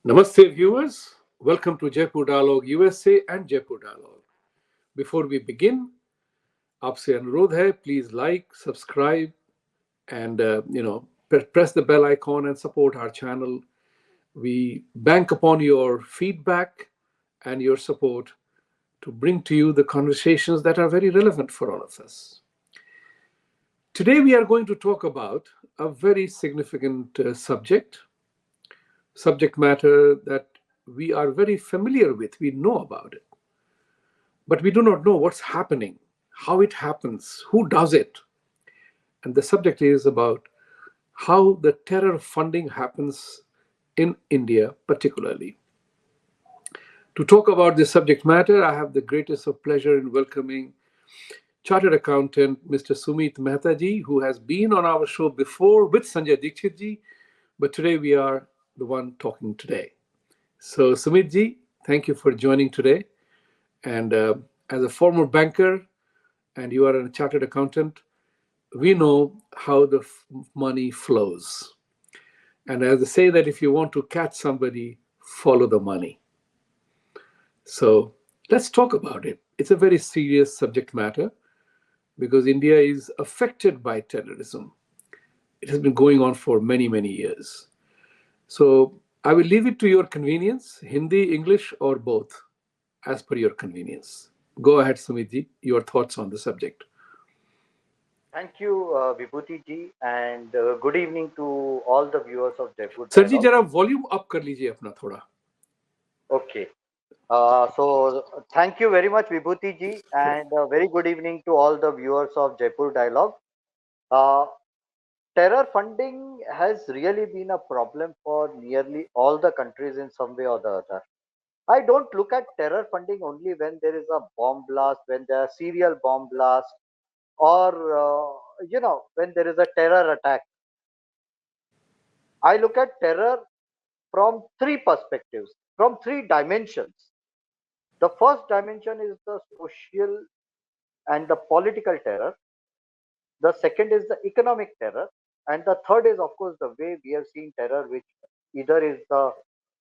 Namaste, viewers. Welcome to Jaipur Dialogue USA and Jaipur Dialogue. Before we begin, आपसे अनुरोध है, please like, subscribe, and press the bell icon and support our channel. We bank upon your feedback and your support to bring to you the conversations that are very relevant for all of us. Today, we are going to talk about a very significant subject matter that we are very familiar with. We know about it, but we do not know what's happening, how it happens, who does it. And the subject is about how the terror funding happens in India, particularly. To talk about this subject matter, I have the greatest of pleasure in welcoming Chartered Accountant Mr. Sumit Mehta ji, who has been on our show before with Sanjay Dikshit ji, but today we are the one talking today. So, Sumit ji, thank you for joining today. And as a former banker, and you are a chartered accountant, we know how the money flows. And as they say that if you want to catch somebody, follow the money. So let's talk about it. It's a very serious subject matter because India is affected by terrorism. It has been going on for many, many years. So I will leave it to your convenience, Hindi, English, or both, as per your convenience. Go ahead, Sumitji, your thoughts on the subject. Thank you, Vibhuti Ji, and good evening to all the viewers of Decoded sir ji Dialogue. जरा volume up कर लीजिए अपना थोड़ा. Okay. So thank you very much, Vibhuti Ji, and very good evening to all the viewers of Jaipur Dialogue. Uh, Terror funding has really been a problem for nearly all the countries in some way or the other. I don't look at terror funding only when there is a bomb blast, when there are serial bomb blast, or when there is a terror attack. I look at terror from three perspectives, from three dimensions. The first dimension is the social and the political terror. The second is the economic terror. And the third is, of course, the way we have seen terror, which either is the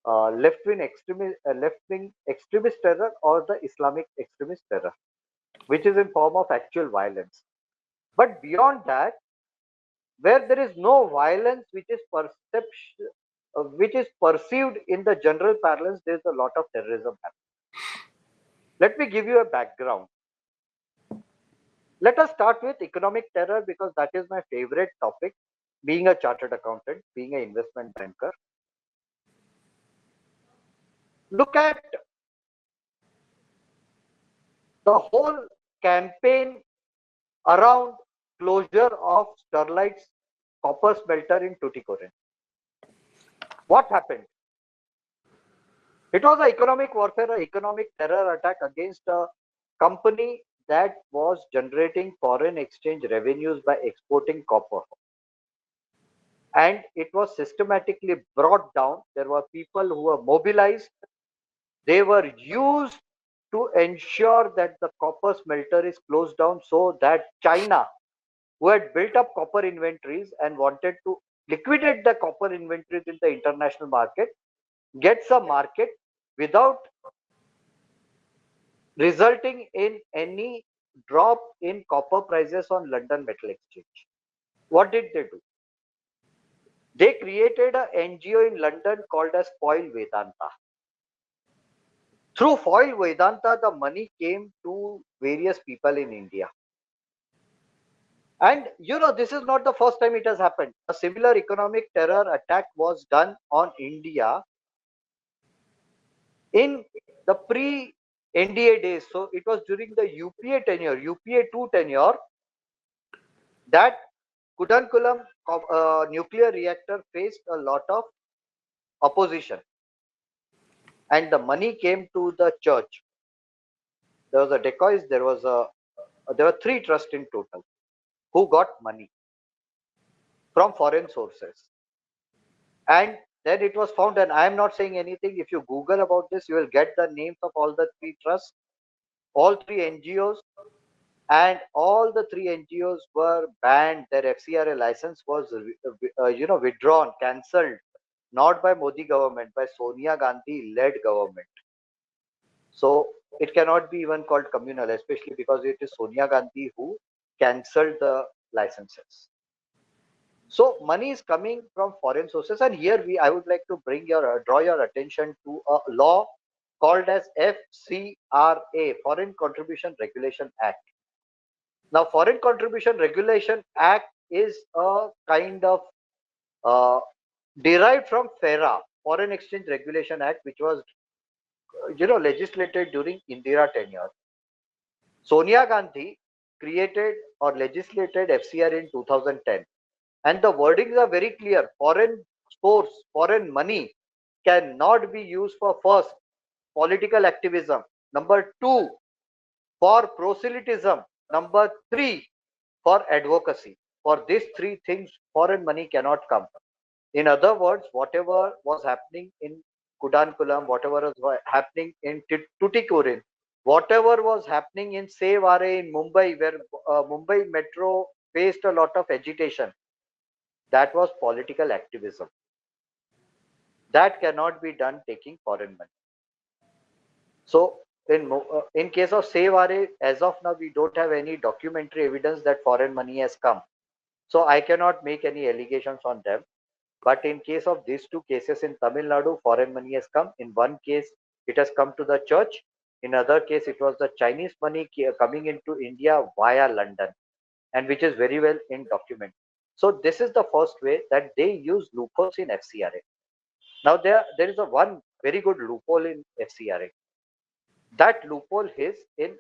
left-wing extremist terror or the Islamic extremist terror, which is in form of actual violence. But beyond that, where there is no violence which is perceived in the general parlance, there's a lot of terrorism happening. Let me give you a background. Let us start with economic terror because that is my favorite topic. Being a chartered accountant, being an investment banker, look at the whole campaign around closure of Sterlite's copper smelter in Tuticorin. What happened? It was an economic warfare, an economic terror attack against a company that was generating foreign exchange revenues by exporting copper. And it was systematically brought down. There were people who were mobilized. They were used to ensure that the copper smelter is closed down so that China, who had built up copper inventories and wanted to liquidate the copper inventories in the international market, gets a market without resulting in any drop in copper prices on London Metal Exchange. What did they do? They created an NGO in London called as Foil Vedanta. Through Foil Vedanta, the money came to various people in India. And this is not the first time it has happened. A similar economic terror attack was done on India in the pre-NDA days. So it was during the UPA tenure, UPA 2 tenure, that Kudankulam nuclear reactor faced a lot of opposition. And the money came to the church. There was a decoys, there were three trusts in total who got money from foreign sources. And then it was found, and I am not saying anything. If you Google about this, you will get the names of all the three trusts, all three NGOs, and all the three NGOs were banned. Their FCRA license was, withdrawn, cancelled. not by Modi government, by Sonia Gandhi led government. So it cannot be even called communal, especially because it is Sonia Gandhi who cancelled the licenses. So money is coming from foreign sources, and here I would like to draw your attention to a law called as FCRA, Foreign Contribution Regulation Act. Now, Foreign Contribution Regulation Act is a kind of uh, derived from FERA, Foreign Exchange Regulation Act, which was legislated during Indira tenure. Sonia Gandhi created or legislated FCRA in 2010. And the wordings are very clear. Foreign source, foreign money cannot be used for first, political activism. Number two, for proselytism. Number three, for advocacy. For these three things, foreign money cannot come. In other words, whatever was happening in Kudankulam, whatever was happening in Tuticorin, whatever was happening in Sevare in Mumbai, where Mumbai Metro faced a lot of agitation, that was political activism. That cannot be done taking foreign money. So in case of Sevare, as of now, we don't have any documentary evidence that foreign money has come. So I cannot make any allegations on them. But in case of these two cases in Tamil Nadu, foreign money has come. In one case, it has come to the church. In other case, it was the Chinese money coming into India via London, and which is very well in document. So this is the first way that they use loopholes in FCRA. Now there is a one very good loophole in FCRA. That loophole is in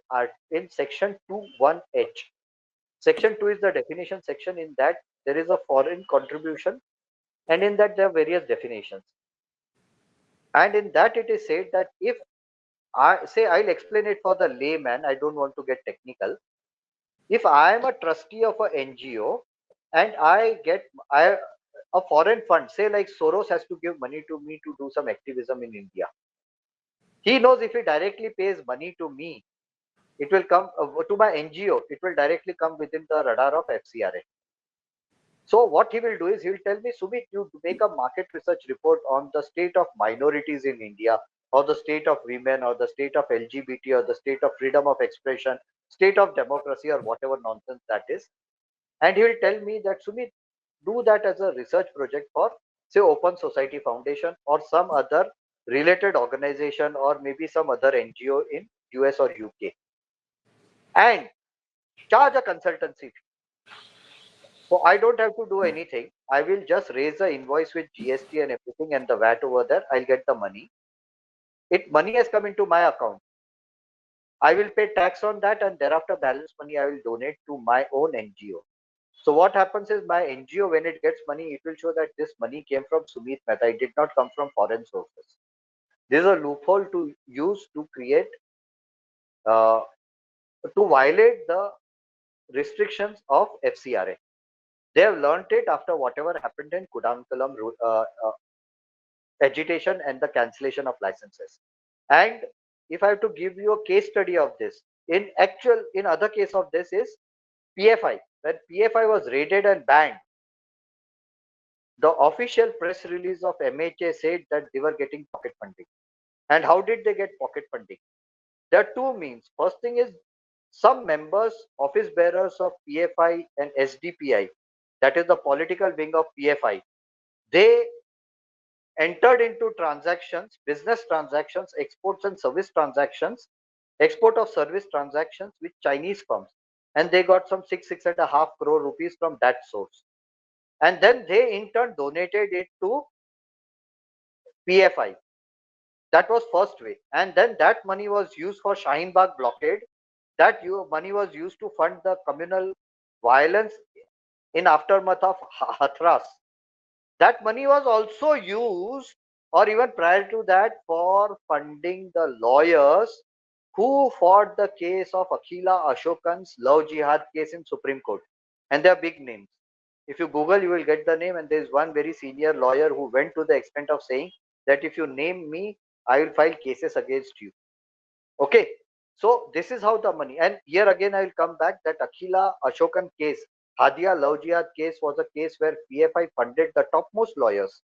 section 21H. Section 2 is the definition section. In that there is a foreign contribution, and in that there are various definitions. And in that it is said that if I'll explain it for the layman, I don't want to get technical. If I am a trustee of a NGO and a foreign fund, say like Soros has to give money to me to do some activism in India. He knows if he directly pays money to me, it will come to my NGO, it will directly come within the radar of FCRA. So what he will do is he will tell me, Sumit, you make a market research report on the state of minorities in India, or the state of women, or the state of LGBT, or the state of freedom of expression, state of democracy, or whatever nonsense that is. And he will tell me that, Sumit, do that as a research project for, say, Open Society Foundation or some other related organization, or maybe some other NGO in US or UK, and charge a consultancy fee. So I don't have to do anything. I will just raise the invoice with GST and everything and the VAT over there. I'll get the money. Money has come into my account. I will pay tax on that, and thereafter balance money I will donate to my own NGO. So what happens is, my NGO, when it gets money, it will show that this money came from Sumit Mehta. It did not come from foreign sources. This is a loophole to use to create, to violate the restrictions of FCRA. They have learnt it after whatever happened in Kudankulam agitation and the cancellation of licenses. And if I have to give you a case study of this, in other case of this is PFI. When PFI was raided and banned, the official press release of MHA said that they were getting pocket funding. And how did they get pocket funding? There are two means. First thing is, some members, office bearers of PFI and SDPI, that is the political wing of PFI, they entered into transactions, business transactions, exports and service transactions, export of service transactions with Chinese firms, and they got some 6.5 crore rupees from that source. And then they in turn donated it to PFI. That was first way. And then that money was used for Shaheen Bagh blockade. That money was used to fund the communal violence in aftermath of Hathras. That money was also used, or even prior to that, for funding the lawyers who fought the case of Akhila Ashokan's love jihad case in Supreme Court. And they are big names. If you Google, you will get the name. And there is one very senior lawyer who went to the extent of saying that if you name me, I will file cases against you. Okay. So this is how the money. And here again, I will come back that Akhila Ashokan case, Hadia love jihad case, was a case where PFI funded the topmost lawyers.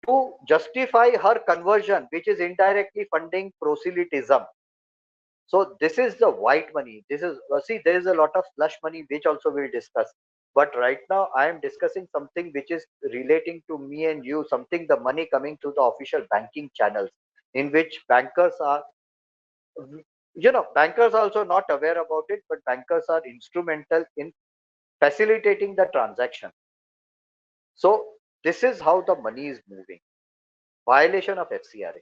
to justify her conversion, which is indirectly funding proselytism. So this is the white money. This is see, there is a lot of slush money which also we'll discuss. But right now I am discussing something which is relating to me and you, something the money coming through the official banking channels, in which bankers are, bankers are also not aware about it, but bankers are instrumental in facilitating the transaction. So this is how the money is moving. Violation of FCRA.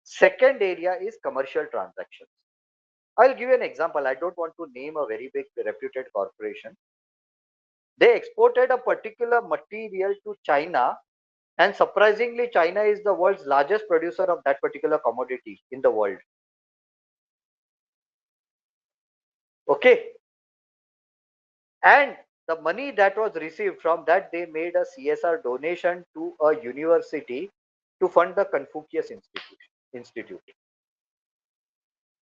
Second area is commercial transactions. I'll give you an example. I don't want to name a very big reputed corporation. They exported a particular material to China, and surprisingly, China is the world's largest producer of that particular commodity in the world. Okay. And the money that was received from that, they made a CSR donation to a university to fund the Confucius Institute.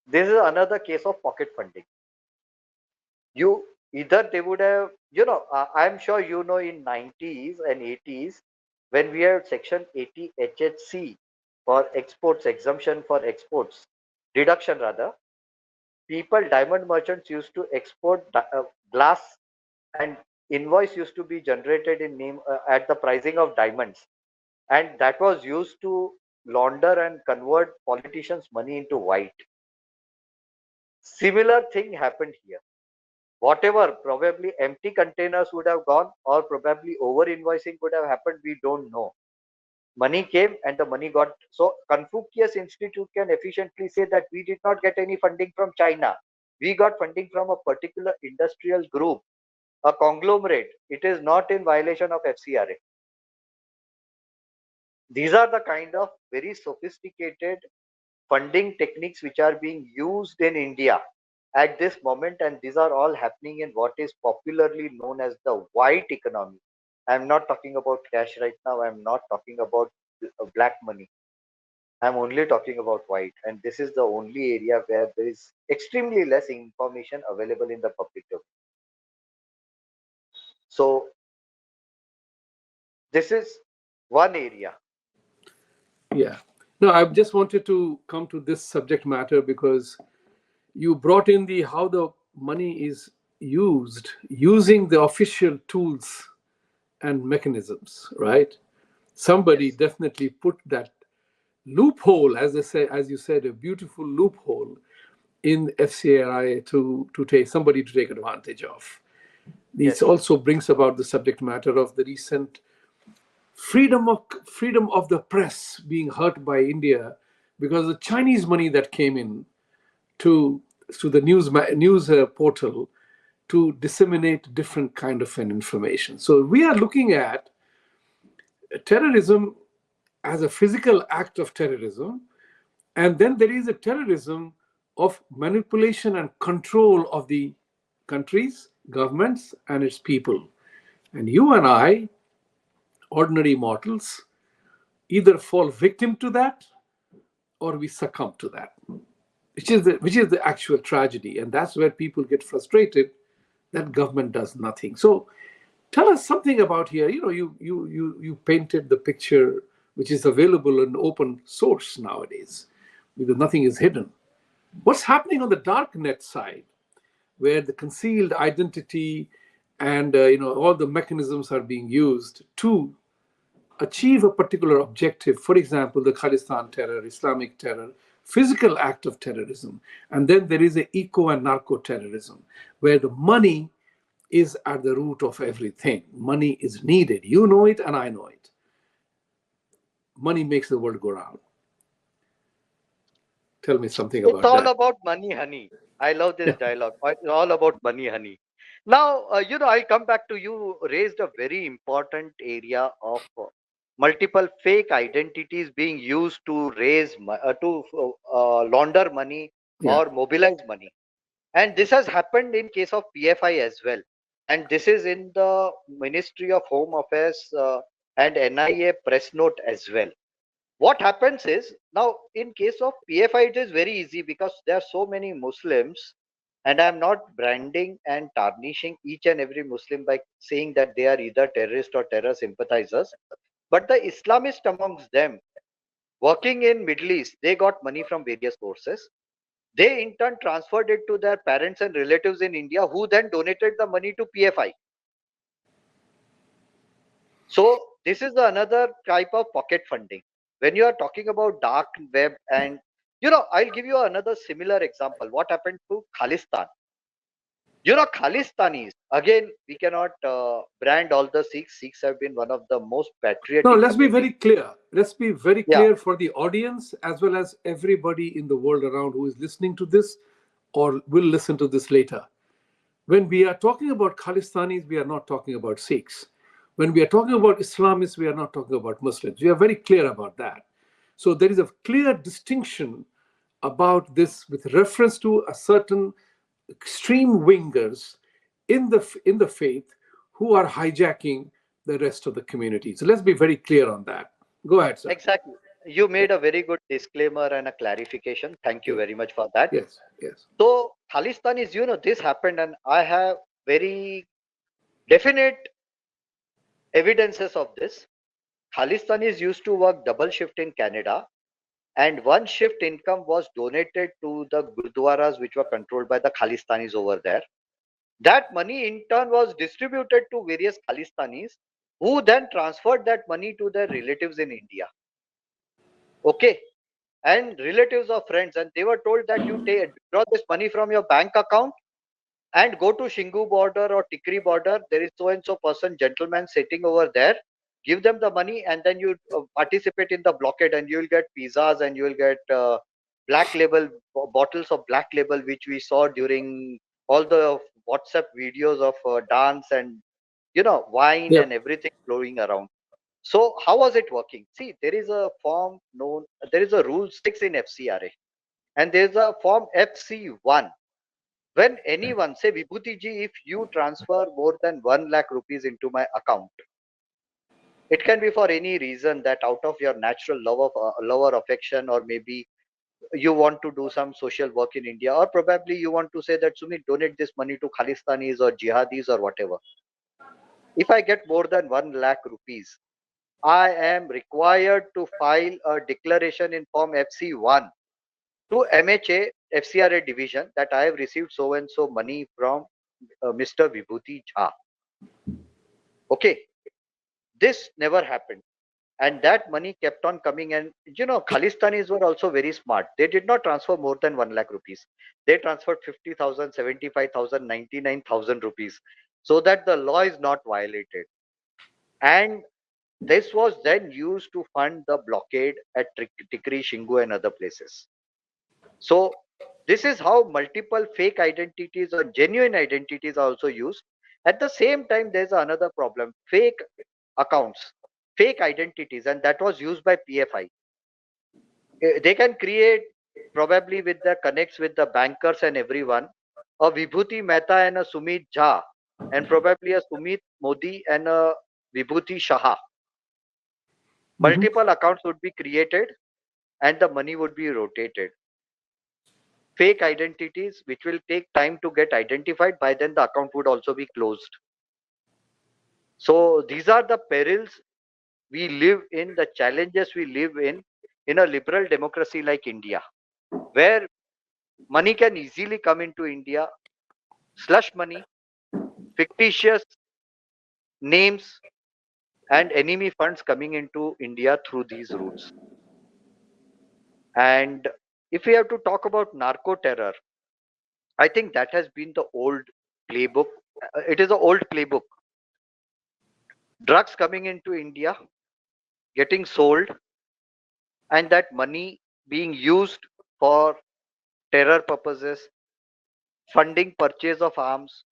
This is another case of pocket funding. You either they would have, I'm sure in 90s and 80s, when we had section 80 HHC for exports, exemption for exports, deduction rather, people, diamond merchants used to export glass, and invoice used to be generated in name at the pricing of diamonds, and that was used to launder and convert politicians money into white. Similar thing happened here. Whatever, probably empty containers would have gone, or probably over invoicing would have happened, we don't know. Money came and the money got. So Confucius Institute can efficiently say that we did not get any funding from China, we got funding from a particular industrial group, a conglomerate. It is not in violation of FCRA. These are the kind of very sophisticated funding techniques which are being used in India at this moment, and these are all happening in what is popularly known as the white economy. I'm not talking about cash right now, I'm not talking about black money, I'm only talking about white, and this is the only area where there is extremely less information available in the public domain. So this is one area. Yeah. No, I just wanted to come to this subject matter because you brought in the how the money is used using the official tools and mechanisms, right? Somebody Yes. definitely put that loophole, as I say, as you said, a beautiful loophole in FCRI to take somebody to take advantage of. This Yes. also brings about the subject matter of the recent freedom of the press being hurt by India because the Chinese money that came in to the news portal to disseminate different kind of an information. So we are looking at terrorism as a physical act of terrorism, and then there is a terrorism of manipulation and control of the countries, governments, and its people. And you and I, ordinary mortals, either fall victim to that or we succumb to that, which is the actual tragedy, and that's where people get frustrated that government does nothing. So tell us something about here. You painted the picture which is available in open source nowadays because nothing is hidden. What's happening on the dark net side, where the concealed identity and all the mechanisms are being used to achieve a particular objective, for example, the Khalistan terror, Islamic terror, physical act of terrorism. And then there is a eco and narco terrorism, where the money is at the root of everything. Money is needed. You know it and I know it. Money makes the world go round. Tell me something It's about all that. about money, honey. I love this Yeah. dialogue. It's all about money, honey. Now, I'll come back to you. Raised a very important area of multiple fake identities being used to launder money Yeah. or mobilize money, and this has happened in case of PFI as well. And this is in the Ministry of Home Affairs and NIA press note as well. What happens is, now in case of PFI it is very easy because there are so many Muslims, and I'm not branding and tarnishing each and every Muslim by saying that they are either terrorist or terror sympathizers. But the Islamist amongst them, working in Middle East, they got money from various sources. They in turn transferred it to their parents and relatives in India, who then donated the money to PFI. So this is another type of pocket funding. When you are talking about dark web, and I'll give you another similar example. What happened to Khalistan? Khalistanis, again, we cannot brand all the Sikhs. Sikhs have been one of the most No, patriotic let's be communities. very clear. Let's be very Yeah, clear for the audience as well as everybody in the world around who is listening to this or will listen to this later. When we are talking about Khalistanis, we are not talking about Sikhs. When we are talking about Islamists, we are not talking about Muslims. We are very clear about that. So there is a clear distinction about this with reference to a certain extreme wingers in the faith who are hijacking the rest of the community. So let's be very clear on that. Go ahead, sir. exactly. You Yeah, made a very good disclaimer and a clarification. Thank you yeah. very much for that. Yes, yes. So Khalistanis, this happened, and I have very definite evidences of this. Khalistanis used to work double shift in Canada, and one shift income was donated to the gurdwaras which were controlled by the Khalistanis over there. That money in turn was distributed to various Khalistanis, who then transferred that money to their relatives in India. Okay, and relatives or friends, and they were told that you take withdraw this money from your bank account and go to Shingu border or Tikri border. There is so and so person, gentleman sitting over there. Give them the money, and then you participate in the blockade, and you will get pizzas, and you will get black label bottles of black label, which we saw during all the WhatsApp videos of dance and wine Yep. and everything flowing around. So how was it working? See, there is a form known, there is a rule 6 in FCRA, and there is a form FC1. When anyone say, Vibhuti ji, if you transfer more than 1 lakh rupees into my account, it can be for any reason, that out of your natural love or affection, or maybe you want to do some social work in India, or probably you want to say that, Sumit, donate this money to Khalistanis or jihadis or whatever. If I get more than 1 lakh rupees, I am required to file a declaration in form FC1 to MHA FCRA division that I have received so and so money from Mr. Vibhuti Jha. Okay, this never happened. And that money kept on coming. And Khalistanis were also very smart. They did not transfer more than 1 lakh rupees. They transferred 50,000, 75,000, 99,000 rupees, so that the law is not violated. And this was then used to fund the blockade at Tikri, Shingu, and other places. So this is how multiple fake identities or genuine identities are also used. At the same time, there's another problem: fake accounts, fake identities, and that was used by PFI. They can create, probably with the connects with the bankers and everyone, a Vibhuti Mehta and a Sumit Jha, and probably a Sumit Modi and a Vibhuti Shah. Mhm. Multiple accounts would be created, and the money would be rotated. Fake identities which will take time to get identified. By then the account would also be closed. So these are the perils we live in, the challenges we live in a liberal democracy like India, where money can easily come into India, slush money, fictitious names, and enemy funds coming into India through these routes. And if we have to talk about narco terror, I think that has been the old playbook. It is an old playbook. Drugs coming into India, getting sold, and that money being used for terror purposes, funding purchase of arms.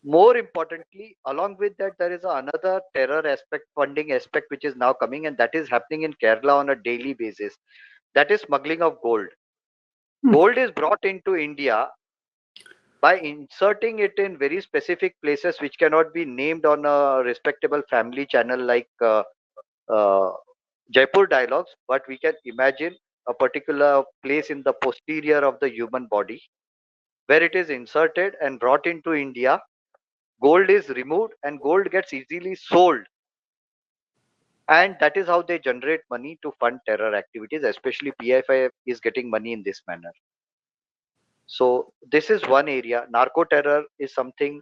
More importantly, along with that, there is another terror aspect, funding aspect, which is now coming, and that is happening in Kerala on a daily basis. That is smuggling of gold. Hmm. Gold is brought into India by inserting it in very specific places which cannot be named on a respectable family channel like uh, Jaipur Dialogues, but we can imagine a particular place in the posterior of the human body where it is inserted and brought into India. Gold is removed and gold gets easily sold And that is how they generate money to fund terror activities, especially PFI is getting money in this manner. So this is one area. Narco terror is something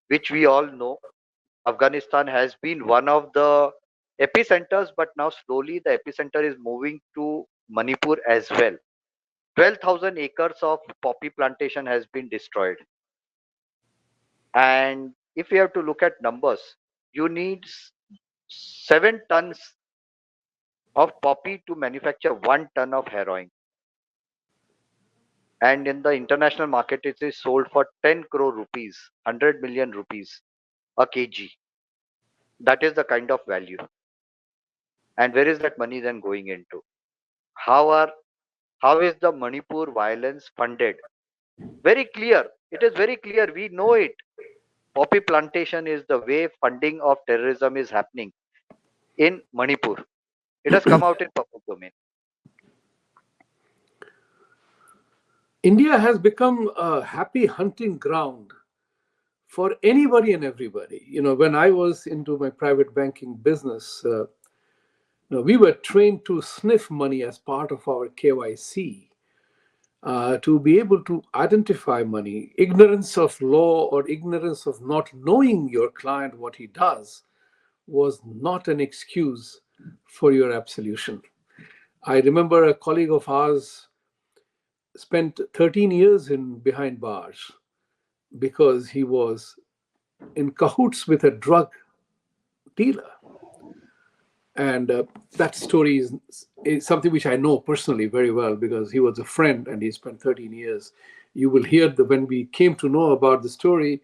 which we all know. Afghanistan has been one of the epicenters, but now slowly the epicenter is moving to Manipur as well. 12,000 acres of poppy plantation has been destroyed. And if you have to look at numbers, you need 7 tons of poppy to manufacture 1 ton of heroin. And in the international market, it is sold for 10 crore rupees, 100 million rupees a kg. That is the kind of value. And where is that money then going into? How are how is the Manipur violence funded? Very clear. It is very clear. We know it. Poppy plantation is the way funding of terrorism is happening in Manipur. It has come out in public domain. India has become a happy hunting ground for anybody and everybody. When I was into my private banking business, we were trained to sniff money as part of our KYC, to be able to identify money. Ignorance of law or ignorance of not knowing your client, what he does, was not an excuse for your absolution. I remember a colleague of ours spent 13 years in behind bars because he was in cahoots with a drug dealer. And that story is something which I know personally very well because he was a friend and he spent 13 years. You will hear when we came to know about the story,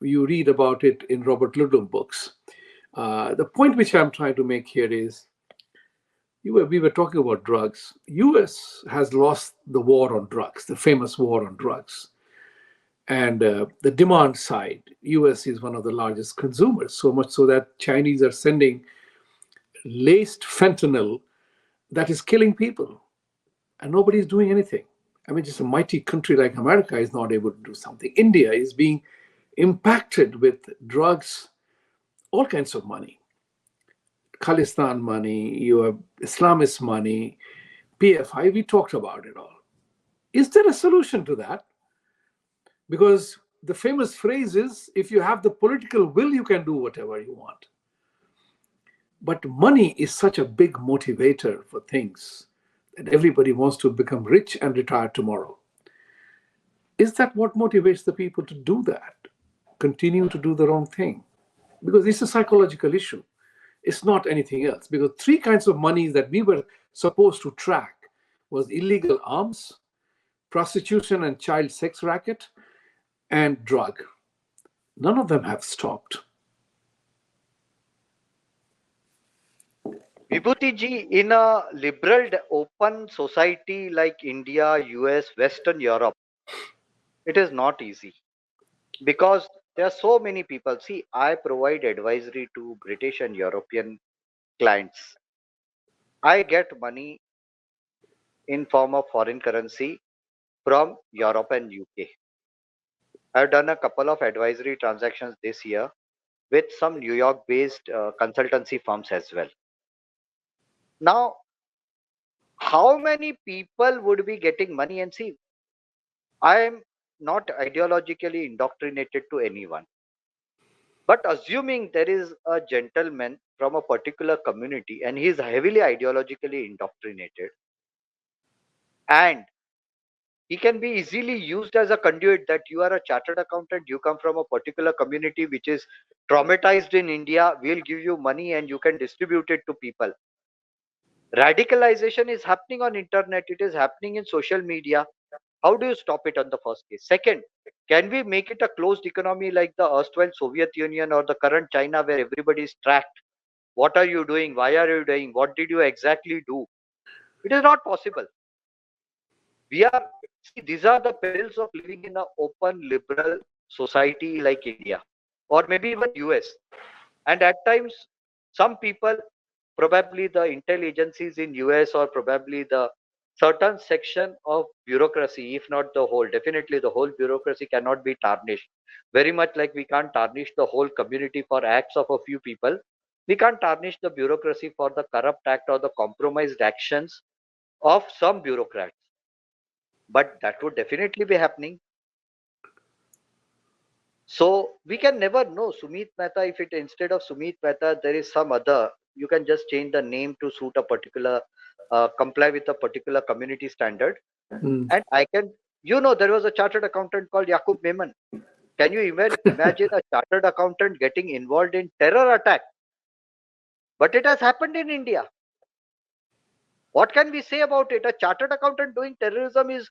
you read about it in Robert Ludlum books. The point which I'm trying to make here is we were talking about drugs. US has lost the war on drugs, the famous war on drugs. And the demand side, US is one of the largest consumers, so much so that Chinese are sending laced fentanyl that is killing people, and nobody's doing anything. I mean, just a mighty country like America is not able to do something. India is being impacted with drugs, all kinds of money. Khalistan money, you have Islamist money, PFI, we talked about it all. Is there a solution to that? Because the famous phrase is if you have the political will, you can do whatever you want. But money is such a big motivator for things that everybody wants to become rich and retire tomorrow. Is that what motivates the people to do that? Continue to do the wrong thing? Because it's a psychological issue. It's not anything else. Because three kinds of monies that we were supposed to track was illegal arms, prostitution and child sex racket, and drug. None of them have stopped. Vibhuti Ji, in a liberal, open society like India, US, Western Europe, it is not easy because there are so many people. See, I provide advisory to British and European clients. I get money in form of foreign currency from Europe and UK. I've done a couple of advisory transactions this year with some New York based consultancy firms as well. Now, how many people would be getting money? And see, I am not ideologically indoctrinated to anyone. But assuming there is a gentleman from a particular community and he is heavily ideologically indoctrinated, and he can be easily used as a conduit that you are a chartered accountant, you come from a particular community which is traumatized in India, we'll give you money and you can distribute it to people. Radicalization is happening on internet, it is happening in social media. How do you stop it on the first case? Second, can we make it a closed economy like the erstwhile Soviet Union or the current China where everybody is tracked? What are you doing? Why are you doing? What did you exactly do? It is not possible. We are, see, these are the perils of living in an open, liberal society like India or maybe even US. And at times, some people, probably the intel agencies in US or probably the certain section of bureaucracy, if not the whole, definitely the whole bureaucracy cannot be tarnished. Very much like we can't tarnish the whole community for acts of a few people. We can't tarnish the bureaucracy for the corrupt act or the compromised actions of some bureaucrats, but that would definitely be happening. So we can never know. Sumit Mehta, if it instead of Sumit Mehta, there is some other, you can just change the name to suit a particular, comply with a particular community standard. Mm. And I can, there was a chartered accountant called Yakub Memon. Can you even imagine a chartered accountant getting involved in terror attack? But it has happened in India. What can we say about it? A chartered accountant doing terrorism is,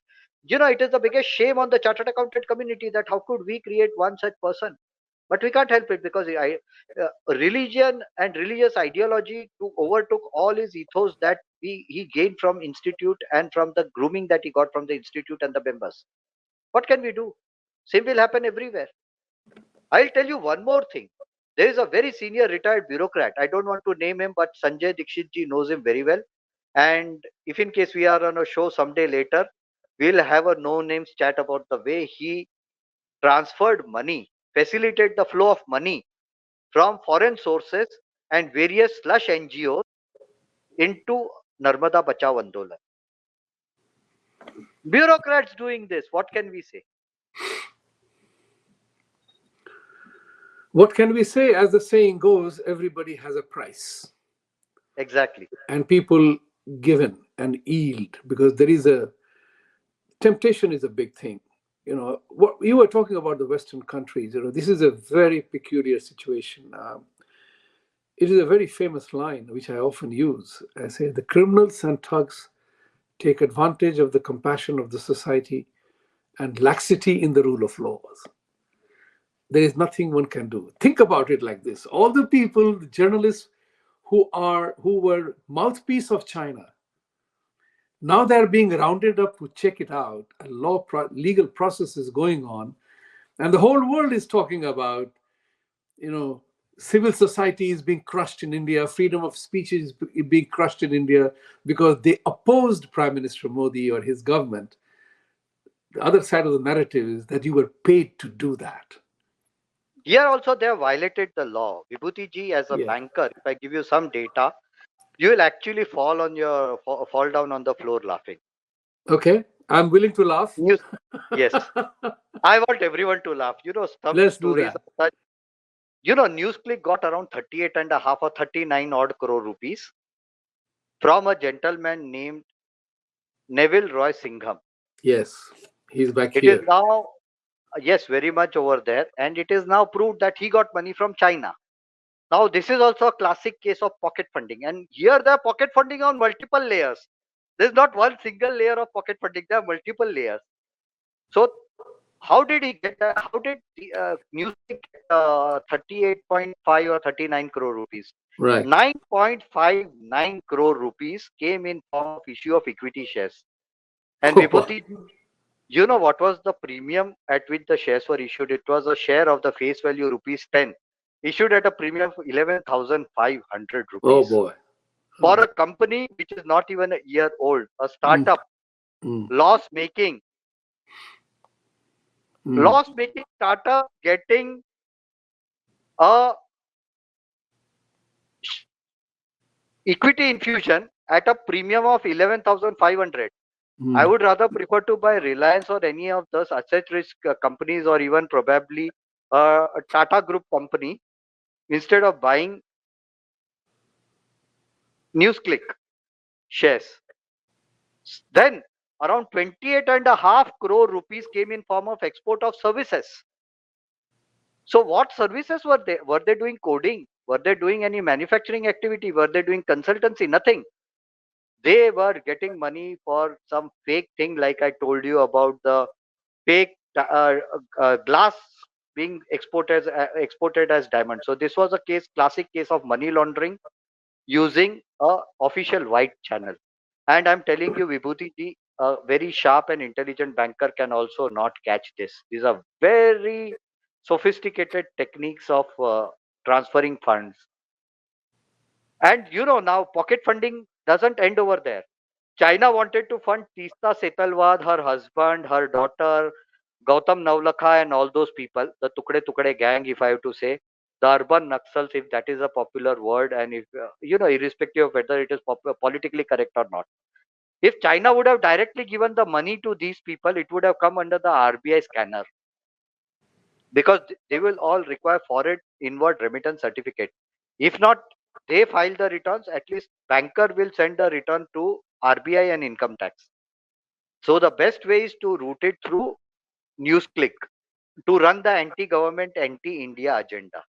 it is the biggest shame on the chartered accountant community that how could we create one such person? But we can't help it because religion and religious ideology to overtook all his ethos that he gained from institute and from the grooming that he got from the institute and the members. What can we do? Same will happen everywhere. I'll tell you one more thing. There is a very senior retired bureaucrat. I don't want to name him, but Sanjay Dikshit ji knows him very well. And if in case we are on a show someday later, we'll have a no names chat about the way he transferred money, facilitate the flow of money from foreign sources and various slush NGOs into Narmada Bachao Andolan. Bureaucrats doing this, what can we say? What can we say? As the saying goes, everybody has a price. Exactly. And people give in and yield because there is a temptation is a big thing. What you were talking about the Western countries. This is a very peculiar situation. It is a very famous line which I often use. I say the criminals and thugs take advantage of the compassion of the society and laxity in the rule of laws. There is nothing one can do. Think about it like this: all the people, the journalists who were mouthpiece of China, now they're being rounded up to check it out. A legal process is going on, and the whole world is talking about, civil society is being crushed in India, freedom of speech is being crushed in India because they opposed Prime Minister Modi or his government. The other side of the narrative is that you were paid to do that. Here also they have violated the law. Vibhuti ji, as a Yeah. banker, if I give you some data, you will actually fall down on the floor laughing. Okay, I'm willing to laugh. Yes, I want everyone to laugh. Some Let's do stories that. of such. NewsClick got around 38 and a half or 39 odd crore rupees from a gentleman named Neville Roy Singham. Yes, he's back It is here. now, yes, very much over there, and it is now proved that he got money from China. Now, this is also a classic case of pocket funding, and here they are pocket funding on multiple layers. There's not one single layer of pocket funding, there are multiple layers. So, how did he get that? How did the Newsweek get 38.5 or 39 crore rupees? Right. 9.59 crore rupees came in form of issue of equity shares. And Oh, boy. Vibhuti, you know what was the premium at which the shares were issued? It was a share of the face value rupees 10, issued at a premium of 11,500 Oh, rupees. boy. For a company which is not even a year old, a Mm. startup, Mm. loss making Mm. startup getting a equity infusion at a premium of 11,500. I Mm. would rather prefer to buy Reliance or any of those asset risk companies, or even probably a Tata Group company, instead of buying NewsClick shares. Then around 28.5 crore rupees came in form of export of services. So what services were they? Were they doing coding? Were they doing any manufacturing activity? Were they doing consultancy? Nothing. They were getting money for some fake thing, like I told you about the fake glass being exported as diamond. So this was a classic case of money laundering using a official white channel. And I'm telling you, Vibhuti ji, a very sharp and intelligent banker can also not catch this. These are very sophisticated techniques of transferring funds. And now pocket funding doesn't end over there. China wanted to fund Tista Setalwad, her husband, her daughter, Gautam Navlakha, and all those people, the Tukde Tukde gang, if I have to say. the urban Naxals, if that is a popular word, and if irrespective of whether it is politically correct or not. If China would have directly given the money to these people, it would have come under the RBI scanner, because they will all require foreign inward remittance certificate. If not, they file the returns, at least banker will send a return to RBI and income tax. So the best way is to route it through NewsClick to run the anti-government, anti-India agenda.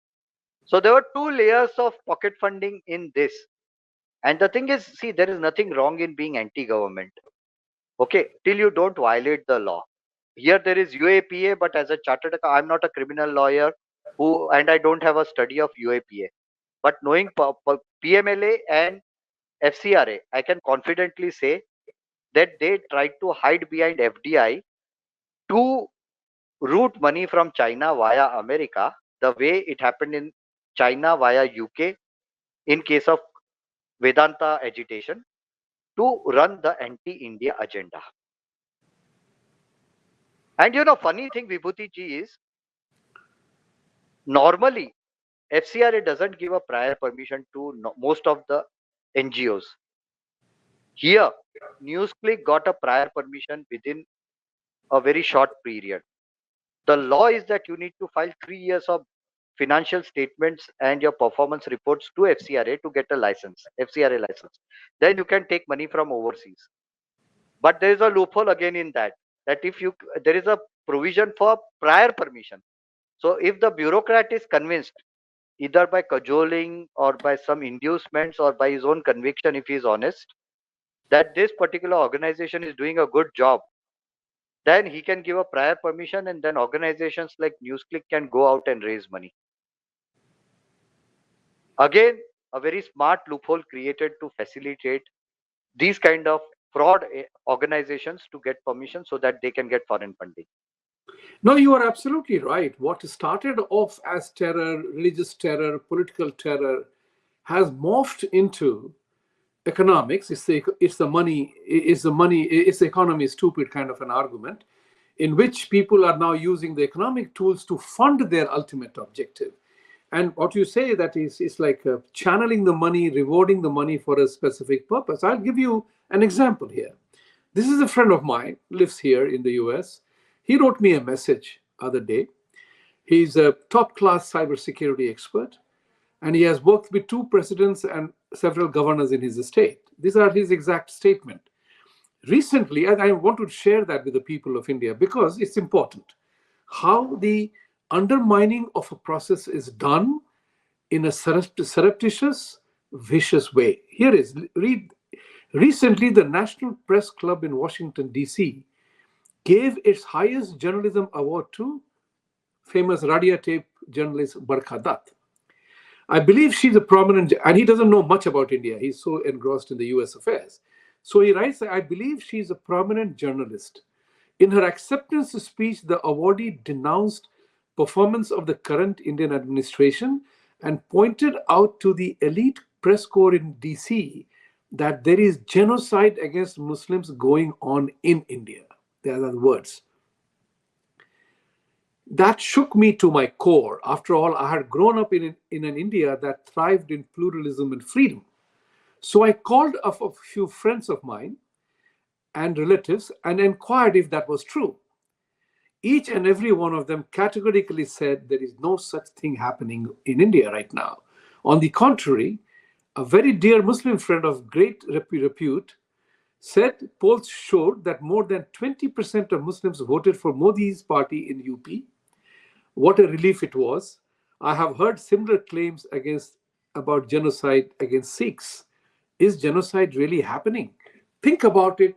So there were two layers of pocket funding in this. And the thing is, see, there is nothing wrong in being anti-government. Okay, till you don't violate the law. Here there is UAPA, but as a I'm not a criminal lawyer and I don't have a study of UAPA. But knowing PMLA and FCRA, I can confidently say that they tried to hide behind FDI to route money from China via America, the way it happened in China via UK in case of Vedanta agitation, to run the anti-India agenda. And funny thing, Vibhuti Ji, is normally FCRA doesn't give a prior permission to most of the NGOs. Here, NewsClick got a prior permission within a very short period. The law is that you need to file 3 years of financial statements and your performance reports to FCRA to get a license, FCRA license. Then you can take money from overseas. But there is a loophole again in that if there is a provision for prior permission. So if the bureaucrat is convinced, either by cajoling or by some inducements or by his own conviction, if he is honest, that this particular organization is doing a good job, then he can give a prior permission, and then organizations like NewsClick can go out and raise money. Again, a very smart loophole created to facilitate these kind of fraud organizations to get permission so that they can get foreign funding. No, you are absolutely right. What started off as terror, religious terror, political terror, has morphed into economics. It's the economy stupid kind of an argument, in which people are now using the economic tools to fund their ultimate objective. And what you say, that is like channeling the money, rewarding the money for a specific purpose. I'll give you an example here. This is a friend of mine, lives here in the US. He wrote me a message other day. He's a top-class cybersecurity expert, and he has worked with 2 presidents and several governors in his state. These are his exact statement. Recently, and I want to share that with the people of India because it's important, how the undermining of a process is done in a surreptitious, vicious way. Here is, read. Recently, the National Press Club in Washington, D.C. gave its highest journalism award to famous radio tape journalist Barkha Dutt. I believe she's a prominent, and he doesn't know much about India. He's so engrossed in the US affairs. So he writes, I believe she's a prominent journalist. In her acceptance speech, the awardee denounced performance of the current Indian administration and pointed out to the elite press corps in DC that there is genocide against Muslims going on in India. There are the words. That shook me to my core. After all, I had grown up in an India that thrived in pluralism and freedom. So I called up a few friends of mine and relatives and inquired if that was true. Each and every one of them categorically said there is no such thing happening in India right now. On the contrary, a very dear Muslim friend of great repute said polls showed that more than 20% of Muslims voted for Modi's party in UP. What a relief it was. I have heard similar claims about genocide against Sikhs. Is genocide really happening? Think about it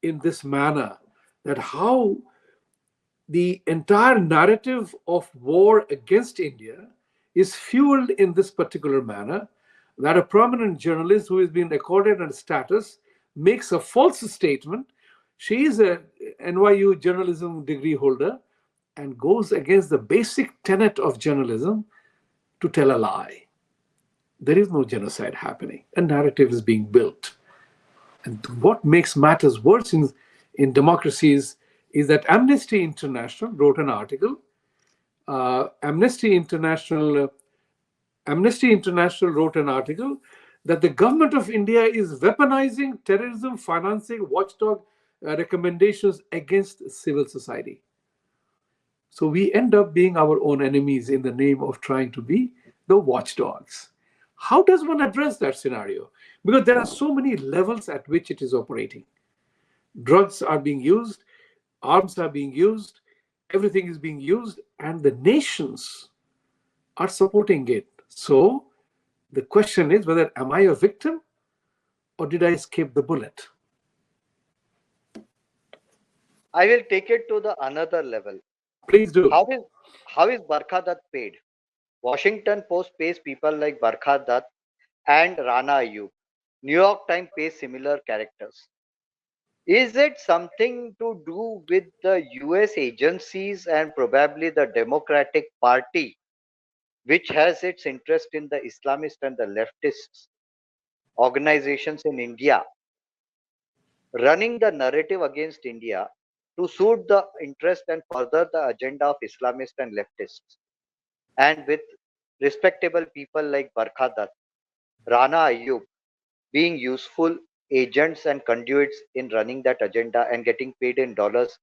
in this manner, that how the entire narrative of war against India is fueled in this particular manner, that a prominent journalist who has been accorded a status makes a false statement. She is a NYU journalism degree holder and goes against the basic tenet of journalism to tell a lie. There is no genocide happening. A narrative is being built. And what makes matters worse in democracies is that Amnesty International wrote an article. Amnesty International Amnesty International wrote an article that the government of India is weaponizing terrorism financing watchdog recommendations against civil society. So we end up being our own enemies in the name of trying to be the watchdogs. How does one address that scenario? Because there are so many levels at which it is operating. Drugs are being used, arms are being used, everything is being used, and the nations are supporting it. So the question is whether am I a victim or did I escape the bullet? I will take it to the another level. Please do. How is Barkha Dutt paid? Washington Post pays people like Barkha Dutt and Rana Ayub. New York Times pays similar characters. Is it something to do with the US agencies and probably the Democratic Party, which has its interest in the Islamist and the leftist organizations in India, running the narrative against India to suit the interest and further the agenda of Islamists and leftists? And with respectable people like Barkha Dutt, Rana Ayub being useful agents and conduits in running that agenda and getting paid in dollars,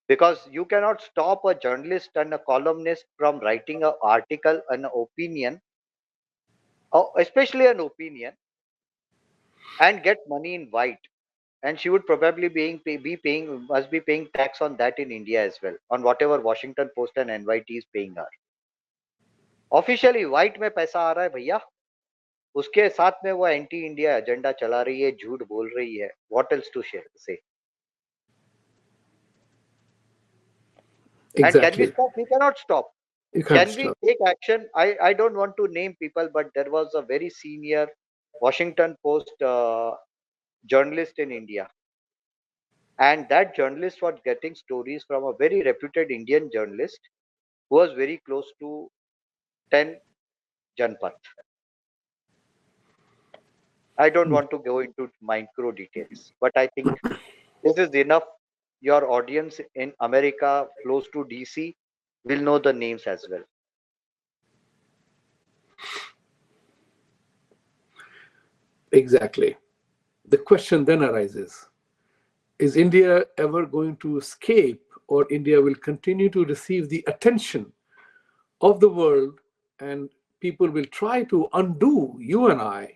because you cannot stop a journalist and a columnist from writing an article, an opinion, especially an opinion, and get money in white. And she would probably be paying, must be paying tax on that in India as well, on whatever Washington Post and NYT is paying her. Officially white में पैसा आ रहा है भैया, उसके साथ में वो anti India agenda चला रही है, झूठ बोल रही है. What else to say? And can we Exactly. stop? We cannot stop. You can't Can we stop. take action? I don't want to name people, but there was a very senior Washington Post journalist in India, and that journalist was getting stories from a very reputed Indian journalist who was very close to 10 Janpath. I don't want to go into micro details, but I think this is enough. Your audience in America, close to DC, will know the names as well. Exactly. The question then arises, is India ever going to escape, or India will continue to receive the attention of the world, and people will try to undo you and I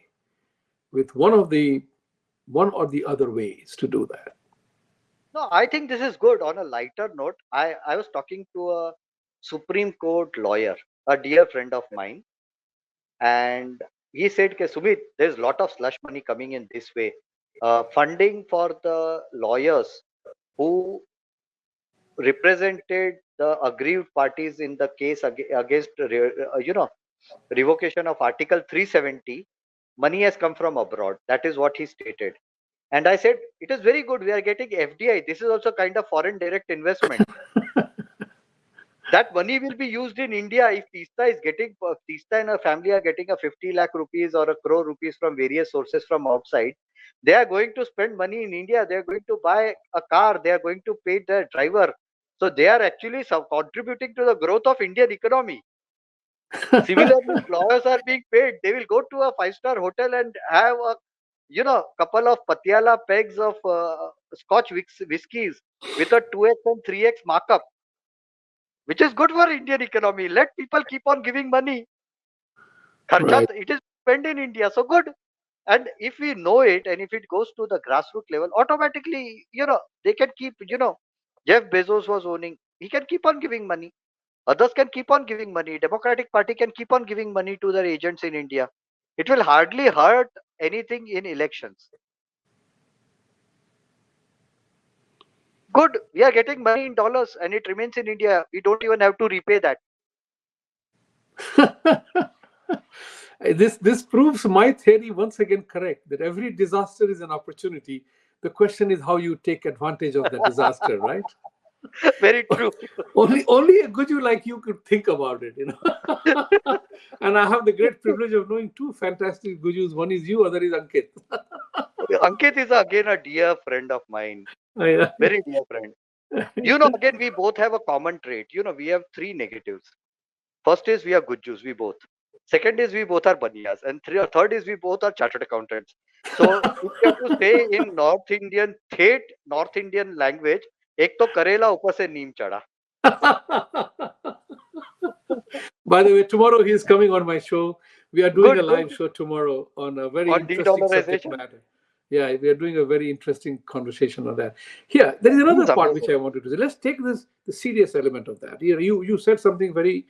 with one or the other ways to do that? No, I think this is good. On a lighter note, I was talking to a Supreme Court lawyer, a dear friend of mine, and he said, "Ke Sumit, there's a lot of slush money coming in this way. Funding for the lawyers who represented the aggrieved parties in the case against, revocation of Article 370. Money has come from abroad." That is what he stated. And I said, it is very good. We are getting FDI. This is also kind of foreign direct investment. That money will be used in India. If Tista and her family are getting a 50 lakh rupees or a crore rupees from various sources from outside, they are going to spend money in India. They are going to buy a car. They are going to pay their driver. So they are actually contributing to the growth of Indian economy. Similarly, if lawyers are being paid, they will go to a five-star hotel and have a couple of Patiala pegs of Scotch whiskies with a 2x and 3x markup, which is good for Indian economy. Let people keep on giving money. Right. Kharchat, it is spent in India, so good. And if we know it, and if it goes to the grassroots level, automatically, they can keep, Jeff Bezos was owning, he can keep on giving money. Others can keep on giving money. Democratic Party can keep on giving money to their agents in India. It will hardly hurt anything in elections. Good. We are getting money in dollars and it remains in India. We don't even have to repay that. This proves my theory once again correct, that every disaster is an opportunity. The question is how you take advantage of that disaster, right? Very true. Only a guju like you could think about it, And I have the great privilege of knowing two fantastic gujus. One is you, other is Ankit. Ankit is again a dear friend of mine. Yeah. Very dear friend. Again, we both have a common trait. We have three negatives. First is we are gujus, we both. Second is we both are baniyas, and third is we both are chartered accountants. So if you have to say in North Indian language, एक तो करेला ऊपर से नीम चढ़ा. By the way, tomorrow he is coming on my show. We are doing a Good, good. live show tomorrow on a very On interesting subject de-dollarization. matter. Yeah, we are doing a very interesting conversation on that. Here, there is another He's part which amazing. I wanted to say. Let's take this the serious element of that. Here, you said something very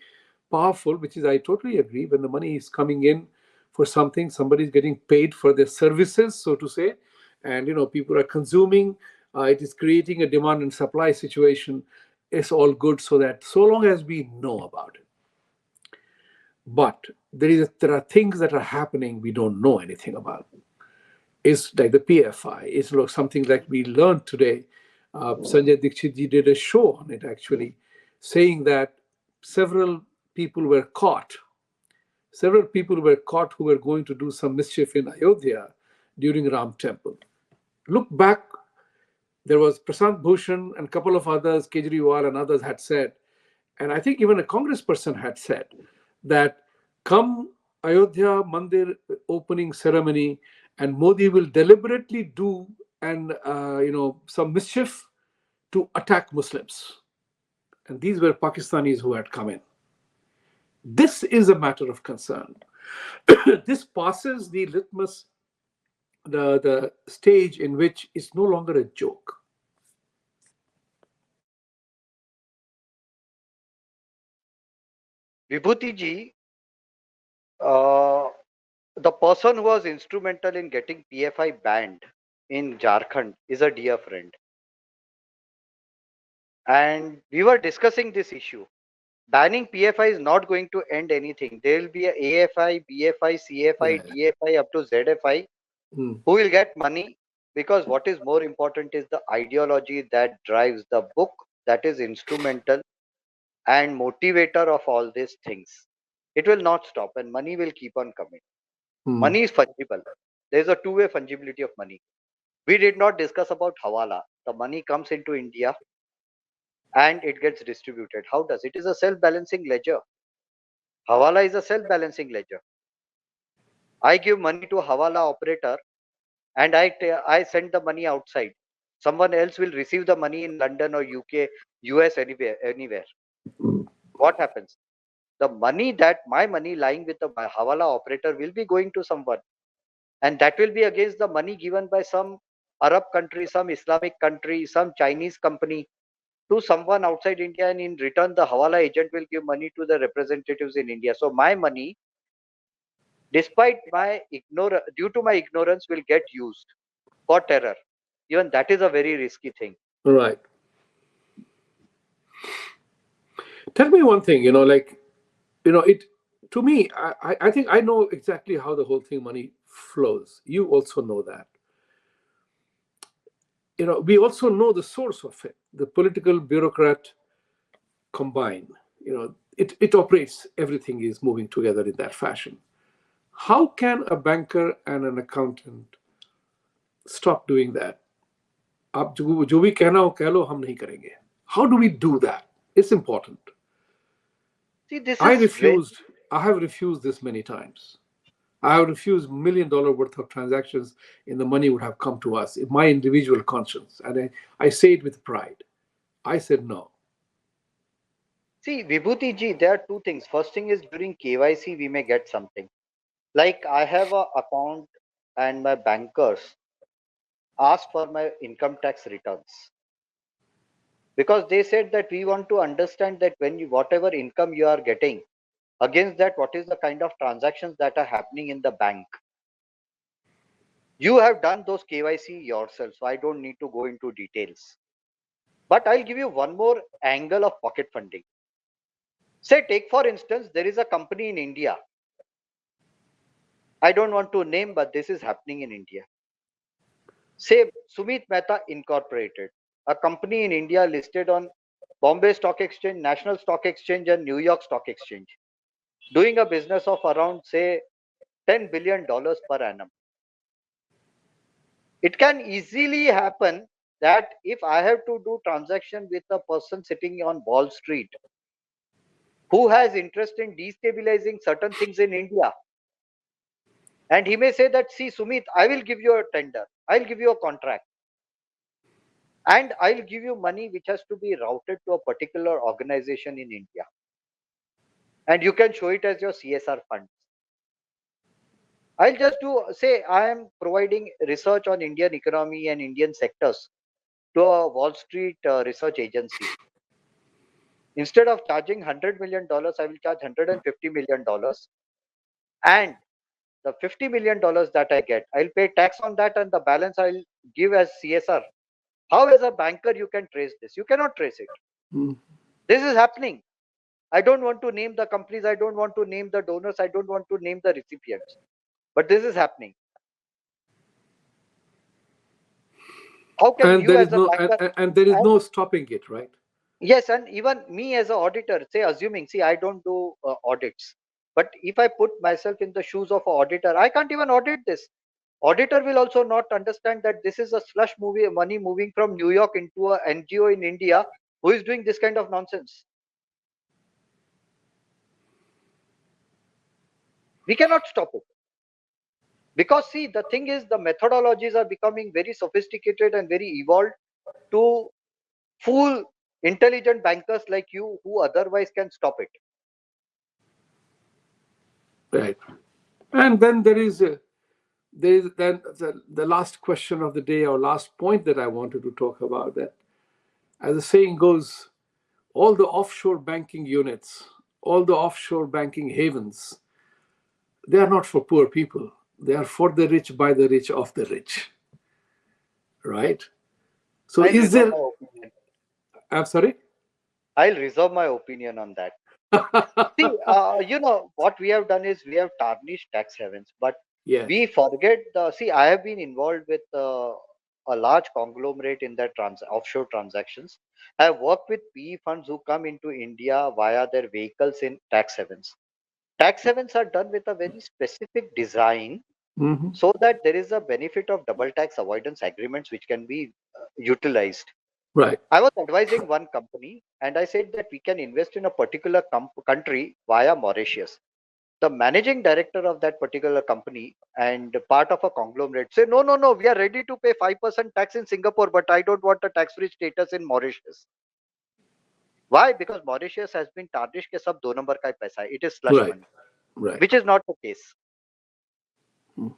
powerful, which is I totally agree. When the money is coming in for something, somebody is getting paid for their services, so to say, and people are consuming. It is creating a demand and supply situation. It's all good, so that so long as we know about it. But there are things that are happening we don't know anything about. It's like the PFI. It's like something like we learned today. Sanjay Dikshit ji did a show on it actually, saying that several people were caught. Several people were caught who were going to do some mischief in Ayodhya during Ram Temple. Look back, there was Prasant Bhushan and a couple of others, Kejriwal and others had said, and I think even a congressperson had said that come Ayodhya Mandir opening ceremony, and Modi will deliberately do and some mischief to attack Muslims. And these were Pakistanis who had come in. This is a matter of concern. This passes the litmus, the stage in which it's no longer a joke. Vibhuti ji, uh, the person who was instrumental in getting PFI banned in Jharkhand is a dear friend. And we were discussing this issue. Banning PFI is not going to end anything. There will be a AFI, BFI, CFI, Yeah. DFI up to ZFI Mm. who will get money, because what is more important is the ideology that drives the book, that is instrumental and motivator of all these things. It will not stop and money will keep on coming. Mm. Money is fungible. There is a two-way fungibility of money. We did not discuss about Hawala. The money comes into India and it gets distributed. How does it? Is a self-balancing ledger. Hawala is a self-balancing ledger. I give money to a Hawala operator and I send the money outside. Someone else will receive the money in London or UK, US, anywhere. What happens? The money, that my money lying with the Hawala operator, will be going to someone, and that will be against the money given by some Arab country, some Islamic country, some Chinese company to someone outside India, and in return the Hawala agent will give money to the representatives in India. So my money, despite my ignorance, due to my ignorance, will get used for terror. Even that is a very risky thing. Right. Tell me one thing, it to me, I think I know exactly how the whole thing money flows. You also know that. We also know the source of it. The political bureaucrat combine. It operates, everything is moving together in that fashion. How can a banker and an accountant stop doing that? आप जो भी कहना हो कह लो, हम नहीं करेंगे. How do we do that? It's important. See, this I is very. refused. I have refused this many times. I have refused $1 million worth of transactions, and the money would have come to us in my individual conscience. And I say it with pride. I said no. See, Vibhuti ji, there are two things. First thing is during KYC, we may get something. Like I have a account and my bankers ask for my income tax returns, because they said that we want to understand that when you, whatever income you are getting, against that, what is the kind of transactions that are happening in the bank. You have done those KYC yourself, so I don't need to go into details. But I'll give you one more angle of pocket funding. Say, take for instance, there is a company in India. I don't want to name, but this is happening in India. Say, Sumit Mehta Incorporated, a company in India listed on Bombay Stock Exchange, National Stock Exchange, and New York Stock Exchange, doing a business of around, say, $10 billion per annum. It can easily happen that if I have to do transaction with a person sitting on Wall Street, who has interest in destabilizing certain things in India. And he may say that, see, Sumit, I will give you a tender, I'll give you a contract, and I'll give you money which has to be routed to a particular organization in India. And you can show it as your CSR funds. I'll just do say I am providing research on Indian economy and Indian sectors to a Wall Street research agency. Instead of charging $100 million, I will charge $150 million, and the $50 million that I get, I'll pay tax on that, and the balance I'll give as CSR. How, as a banker, you can trace this? You cannot trace it. Mm. This is happening. I don't want to name the companies. I don't want to name the donors. I don't want to name the recipients. But this is happening. How can And you, there is as a no banker, and there is and no stopping it, right? yes, and even me as an auditor, say, assuming, see, I don't do audits, but if I put myself in the shoes of an auditor, I can't even audit this. Auditor will also not understand that this is a slush movie, money moving from New York into a NGO in India who is doing this kind of nonsense. We cannot stop it. Because, see, the thing is, the methodologies are becoming very sophisticated and very evolved to fool intelligent bankers like you who otherwise can stop it. Right. And then there is then the last question of the day, or last point that I wanted to talk about, that as the saying goes, all the offshore banking units, all the offshore banking havens, they are not for poor people. They are for the rich, by the rich, of the rich. Right? So I'll is reserve there, my opinion. I'm sorry? I'll reserve my opinion on that. See, what we have done is we have tarnished tax havens, but Yes. we forget the. See, I have been involved with a large conglomerate in their offshore transactions. I have worked with PE funds who come into India via their vehicles in tax havens. Tax havens are done with a very specific design Hmm. so that there is a benefit of double tax avoidance agreements which can be utilized. Right. I was advising one company and I said that we can invest in a particular country via Mauritius. The managing director of that particular company and part of a conglomerate say, no, no, no, we are ready to pay 5% tax in Singapore, but I don't want a tax free status in Mauritius. Why? Because Mauritius has been tarnished ke sab do number ka hai paisa hai. It is slush Right. money, Right. which is not the case. Mm.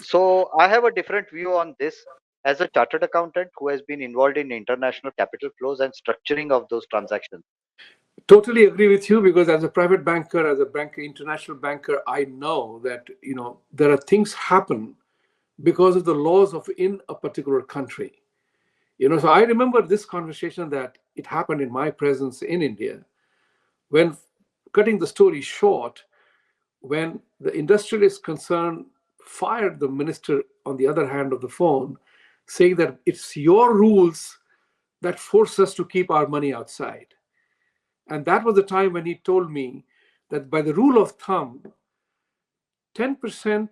So I have a different view on this as a chartered accountant who has been involved in international capital flows and structuring of those transactions. Totally agree with you, because as a private banker, as a banker, international banker, I know that there are things happen because of the laws of in a particular country. So I remember this conversation that it happened in my presence in India, when, cutting the story short, when the industrialist concern fired the minister on the other hand of the phone, saying that it's your rules that force us to keep our money outside. And that was the time when he told me that by the rule of thumb, 10%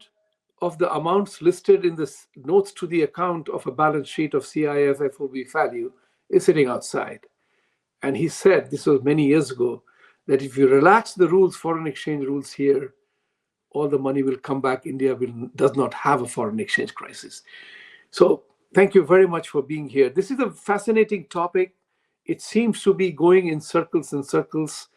of the amounts listed in the notes to the account of a balance sheet of CIF FOB value is sitting outside. And he said, this was many years ago, that if you relax the rules, foreign exchange rules here, all the money will come back. India does not have a foreign exchange crisis. So thank you very much for being here. This is a fascinating topic. It seems to be going in circles and circles.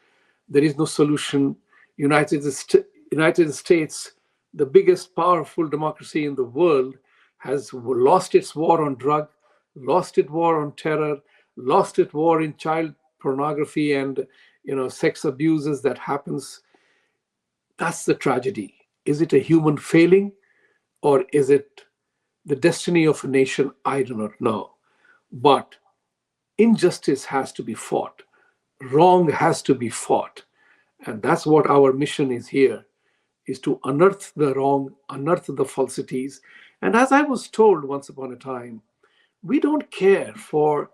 There is no solution. United States, the biggest powerful democracy in the world, has lost its war on drug, lost its war on terror, lost its war in child pornography and sex abuses that happens. That's the tragedy. Is it a human failing, or is it the destiny of a nation? I do not know. But injustice has to be fought. Wrong has to be fought. And that's what our mission is here, is to unearth the wrong, unearth the falsities. And as I was told once upon a time, we don't care for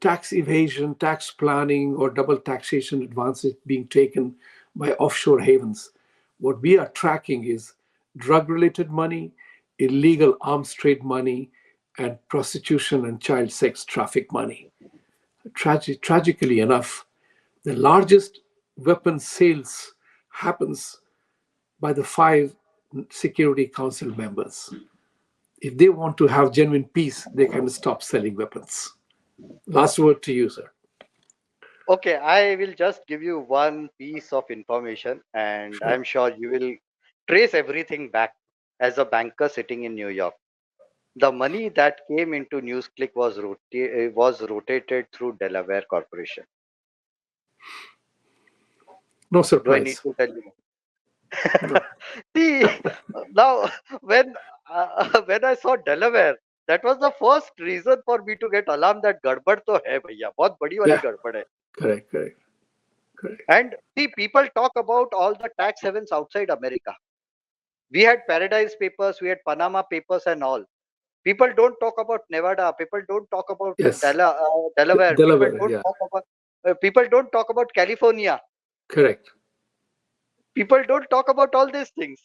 tax evasion, tax planning, or double taxation advances being taken by offshore havens. What we are tracking is drug related money, illegal arms trade money, and prostitution and child sex traffic money. Tragically enough, the largest weapons sales happens by the 5 Security Council members. If they want to have genuine peace, they can stop selling weapons. Last word to you, sir. Okay, I will just give you one piece of information, and Sure. I'm sure you will trace everything back as a banker sitting in New York. The money that came into NewsClick was rotated through Delaware Corporation. No Do I need surprise. to tell you? No. See, now when when I saw Delaware, that was the first reason for me to get alarmed that gadbad to hai bhaiya, bahut badi wali Yeah, gadbad hai. correct, correct, correct. And see, people talk about all the tax havens outside America. We had Paradise Papers, we had Panama Papers, and all. People don't talk about Nevada. People don't talk about Yes, Delaware. Delaware, yeah, People don't talk about California. correct. People don't talk about all these things.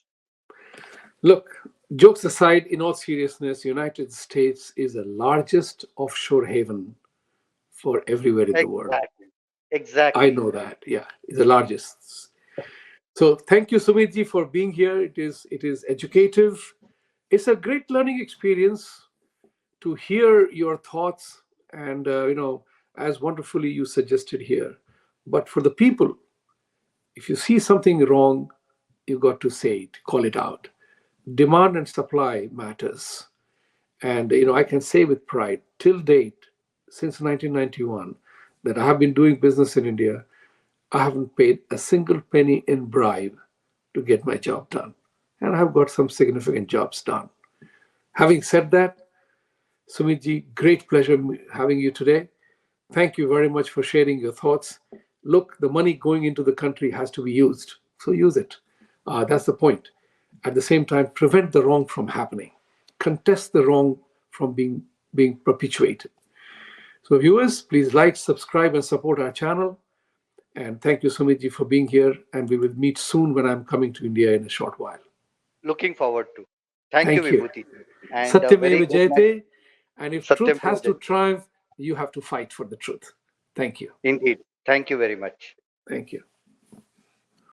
Look, jokes aside, in all seriousness, United States is the largest offshore haven for everywhere in the world. Exactly. I Exactly. know that. Yeah, it's the largest. So thank you, Sumitji, for being here. It is educative. It's a great learning experience to hear your thoughts and as wonderfully you suggested here. But for the people, if you see something wrong, you got to say it, call it out. Demand and supply matters. And I can say with pride, till date, since 1991, that I have been doing business in India, I haven't paid a single penny in bribe to get my job done. And I have got some significant jobs done. Having said that, Sumitji, great pleasure having you today. Thank you very much for sharing your thoughts. Look, the money going into the country has to be used, so use it. That's the point. At the same time, prevent the wrong from happening, contest the wrong from being perpetuated. So, viewers, please like, subscribe, and support our channel. And thank you, Sumitji, for being here. And we will meet soon when I'm coming to India in a short while. Looking forward to. Thank you, Thank you. Vibhuti. And a very Satyameva good night. Jayate. And if truth Satyam has to Jayate. triumph, you have to fight for the truth. Thank you. Indeed. Thank you very much. Thank you.